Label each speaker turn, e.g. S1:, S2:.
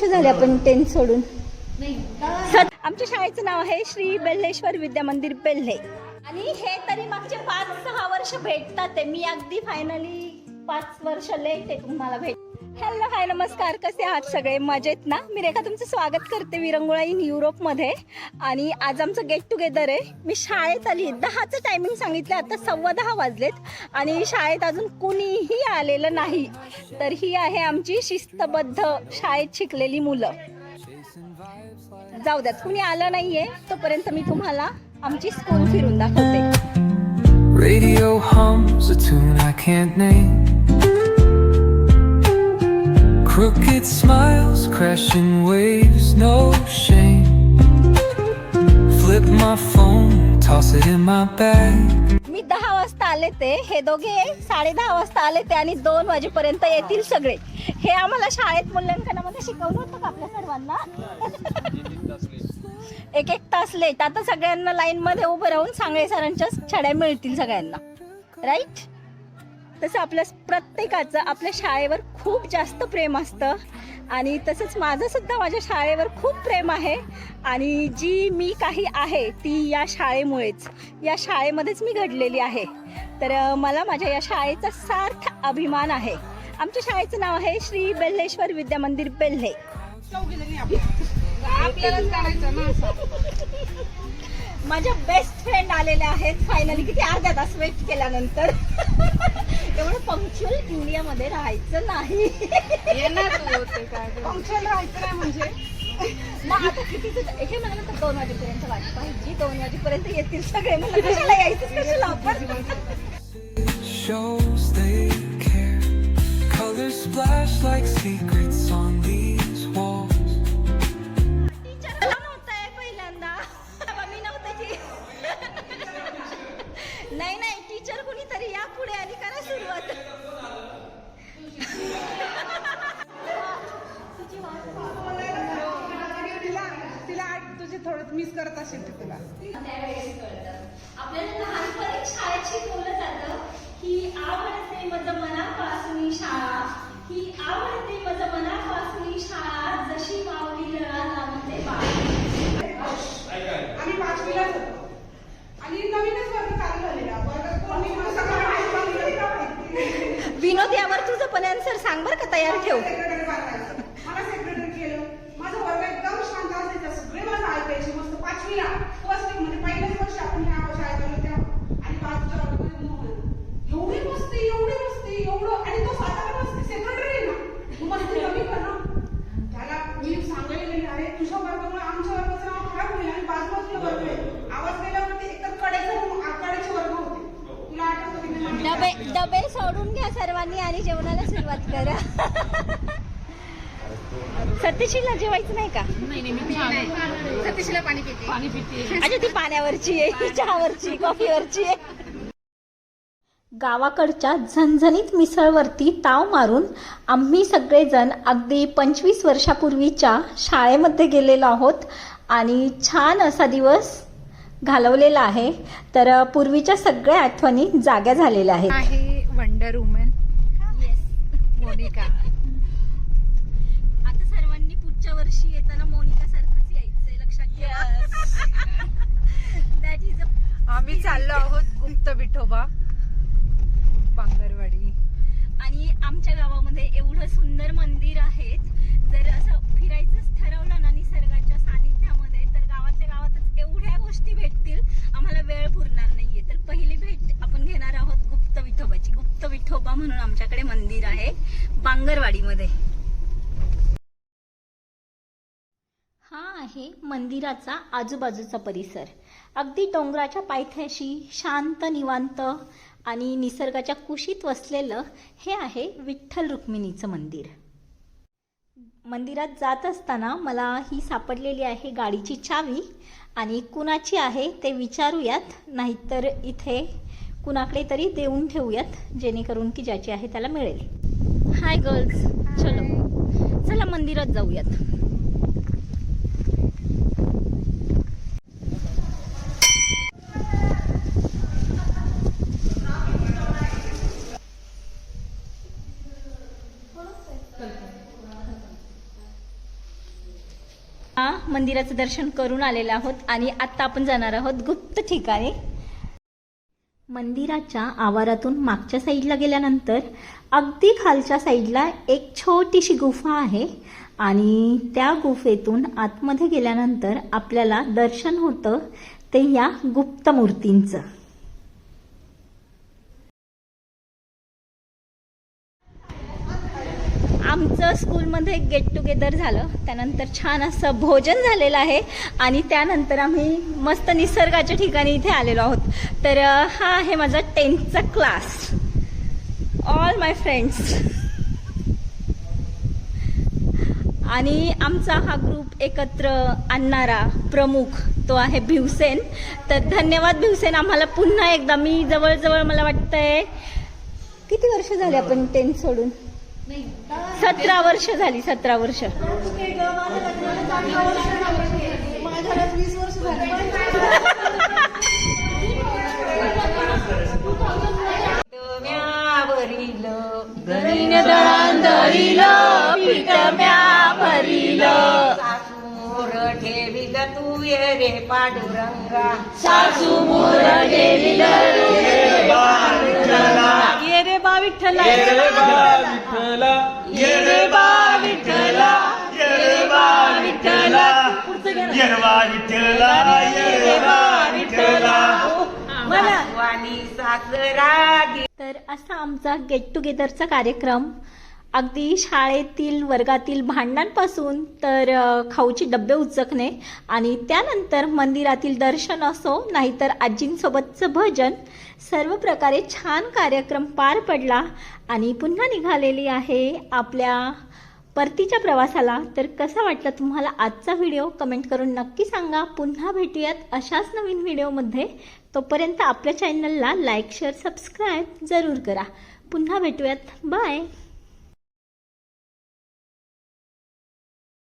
S1: वर्ष झाले आपण 10th सोडून. आमच्या शाळेचं नाव आहे श्री बेल्हेश्वर विद्या मंदिर बेल्हे आणि हे तरी मागचे 5-6 वर्ष भेटतात ते. मी अगदी फायनली 5 वर्ष लेट आहे तुम्हाला भेट. हॅलो हाय नमस्कार, कसे आहात सगळे? मजेत ना? मी रेखा तुमचं स्वागत करते विरंगुळा इन युरोपमध्ये. आणि आज आमचं गेट टुगेदर आहे. मी शाळेत आली, 10चं टायमिंग सांगितलं, आता 10:15 वाजलेत आणि शाळेत अजून कुणीही आलेलं नाही. तर ही आहे आमची शिस्तबद्ध शाळेत शिकलेली मुलं. जाऊ द्यात, कुणी आलं नाहीये तोपर्यंत मी तुम्हाला आमची स्कूल फिरून दाखवते.
S2: Radio hums a tune I can't name. Crooked smiles, crashing waves, no shame. Flip my phone, toss it in my bag.
S1: मी 10 वाजता आले ते, हे दोघे 10:30 वाजता आले ते आणि 2 वाजेपर्यंत येतील सगळे. हे आम्हाला शाळेत मूल्यांकनामध्ये शिकवलं होतं का आपल्या सर्वांना? 1-1 तास लेट. आता सगळ्यांना लाईन मध्ये उभं राहून सांगळे सरांच्या छड्या मिळतील सगळ्यांना, राईट? तसं आपल्या प्रत्येकाचं आपल्या शाळेवर खूप जास्त प्रेम असतं आणि तसंच माझं सुद्धा माझ्या शाळेवर खूप प्रेम आहे. आणि जी मी काही आहे ती या शाळेमुळेच, या शाळेमध्येच मी घडलेली आहे. तर मला माझ्या या शाळेचा सार्थ अभिमान आहे. आमच्या शाळेचं नाव आहे श्री बेल्हेश्वर विद्या मंदिर बेल्हे. माझ्या बेस्ट फ्रेंड आलेल्या आहेत फायनली. किती अर्धा तास वेट केल्यानंतर. एवढं पंक्च्युअल इंडियामध्ये राहायचं नाही.
S3: पंक्चुअल राहायचं नाही म्हणजे
S1: मग आता किती हे म्हणाल तर 2 वाजेपर्यंत वाट पाहिजे. 2 वाजेपर्यंत येतील सगळे. मला कशाला यायचं, कशाला आपण.
S2: Shows they care. Colors splash like secrets on these walls.
S1: Teacher नव्हतं पहिल्यांदा. मी नव्हतं. नाही टीचर कुणीतरी या पुढे आणि करा सुरुवात.
S3: तिला तुझे थोडं मिस करत असेल ते तुला.
S1: आपल्याला लहानपणी शाळेत शिकवलं जातं की आवडते माझं मनापासून शाळा, ही आवडते माझं मनापासून शाळा, जशी माऊली लळा लावते बाळ.
S3: आम्ही 5वीलाच होतो आणि नवीनच वर्ग चालू झालेला. वर्गात कोणी
S1: विनोद, यावर तुझं पण आन्सर सांग बरं का, तयार ठेव.
S3: मला सेक्रेटरी केलं. माझा वर्ग एकदम शांत असायचा, सगळे माझं ऐकायचे. मस्त 5वीला फर्स्ट म्हणजे पहिल्याच वर्ष आपण ह्या शाळेत आलो तेव्हा. आणि 5च्या वर्गामध्ये एवढी मस्ती एवढं. आणि तो स्वतःला मस्ती सेक्रेटरी आहे ना, तू मस्ती कमी कर ना. त्याला मी सांगायला गेले, अरे तुझ्या वर्गामुळे आमच्या वर्गाचं नाव खराब होईल. आणि बाजूला वर्ग आहे, आवाज केल्यावरती एकतर कडेचे वर्ग होते. तुला आठवतं की
S1: डबे सोडून घ्या सर्वांनी आणि जेवणाला सुरुवात करा. सत्यशीलला जेवायचं नाही का?
S3: नाही सतीशला पाणी पिते.
S1: अच्छा, ती पाण्यावरची आहे, चहावरची, कॉफीवरची आहे. गावाकडच्या झणझणीत मिसळवरती ताव मारून आम्ही सगळेजण अगदी 25 वर्षापूर्वीच्या शाळेमध्ये गेलेलो आहोत आणि छान असा दिवस घालवलेला आहे. तर पूर्वीच्या सगळ्या आठवणी जाग्या झालेल्या आहेत.
S3: Wonder woman Monika.
S1: आता सर्वांनी पुढच्या वर्षी येताना मोनिका सारखंच यायचंय, लक्षात घ्या. दॅट इज
S3: आम्ही चाललो आहोत गुप्त विठोबा बांगरवाडी.
S1: आणि आमच्या गावामध्ये एवढं सुंदर मंदिर आहेत. जर असं फिरायचंच ठरवलं ना निसर्गाच्या सानिध्यामध्ये, तर गावातल्या गावातच एवढ्या गोष्टी भेटतील, आम्हाला वेळ पुरणार नाहीये. तर पहिली भेट आपण घेणार आहोत गुप्त विठोबाची. गुप्त विठोबा म्हणून आमच्याकडे मंदिर आहे बांगरवाडीमध्ये. हा आहे मंदिराचा आजूबाजूचा परिसर. अगदी डोंगराच्या पायथ्याशी शांत निवांत आणि निसर्गाच्या कुशीत वसलेलं हे आहे विठ्ठल रुक्मिणीचं मंदिर. मंदिरात जात असताना मला ही सापडलेली आहे गाडीची चावी. आणि कुणाची आहे ते विचारूयात, नाहीतर इथे कुणाकडे तरी देऊन ठेवूयात, जेणेकरून की ज्याची आहे त्याला मिळेल. हाय गर्ल्स, चला मंदिरात जाऊयात. मंदिराचं दर्शन करून आलेलो आहोत आणि आता आपण जाणार आहोत गुप्त ठिकाणी. मंदिराच्या आवारातून मागच्या साईडला गेल्यानंतर अगदी खालच्या साईडला एक छोटीशी गुफा आहे आणि त्या गुफेतून आतमध्ये गेल्यानंतर आपल्याला दर्शन होतं ते या गुप्त मूर्तींचं. आमचं स्कूलमध्ये गेट टुगेदर झालं, त्यानंतर छान असं भोजन झालेलं आहे आणि त्यानंतर आम्ही मस्त निसर्गाच्या ठिकाणी इथे आलेलो आहोत. तर हा आहे माझा 10th क्लास. ऑल माय फ्रेंड्स. आणि आमचा हा ग्रुप एकत्र आणणारा प्रमुख तो आहे भिवसेन. तर धन्यवाद भिवसेन, आम्हाला पुन्हा एकदा, मी जवळजवळ मला वाटतंय किती वर्ष झाले आपण 10th सोडून? 17 वर्ष झाली. 17 वर्ष.
S4: ठेविल तू ये रे पांडुरंगा,
S1: सासू मोर ठेविल
S4: ये रे बा विठ्ठला,
S5: ये रे बा विठ्ठला, ये रे बा विठ्ठला, ये रे बा विठ्ठला, ये रे बा विठ्ठला, ये रे बा विठ्ठला.
S4: वाणी सासरा.
S1: तर असा आमचा गेट टुगेदरचा कार्यक्रम अगदी शाळेतील वर्गातील भांडणांपासून तर खाऊची डब्बे उचकणे आणि त्यानंतर मंदिरातील दर्शन असो नाहीतर आजींसोबतचं भजन, सर्व प्रकारे छान कार्यक्रम पार पडला आणि पुन्हा निघालेली आहे आपल्या परतीच्या प्रवासाला. तर कसा वाटला तुम्हाला आजचा व्हिडिओ कमेंट करून नक्की सांगा. पुन्हा भेटूयात अशाच नवीन व्हिडिओमध्ये. तोपर्यंत आपल्या चॅनलला लाईक शेअर सबस्क्राईब जरूर करा. पुन्हा भेटूयात. बाय.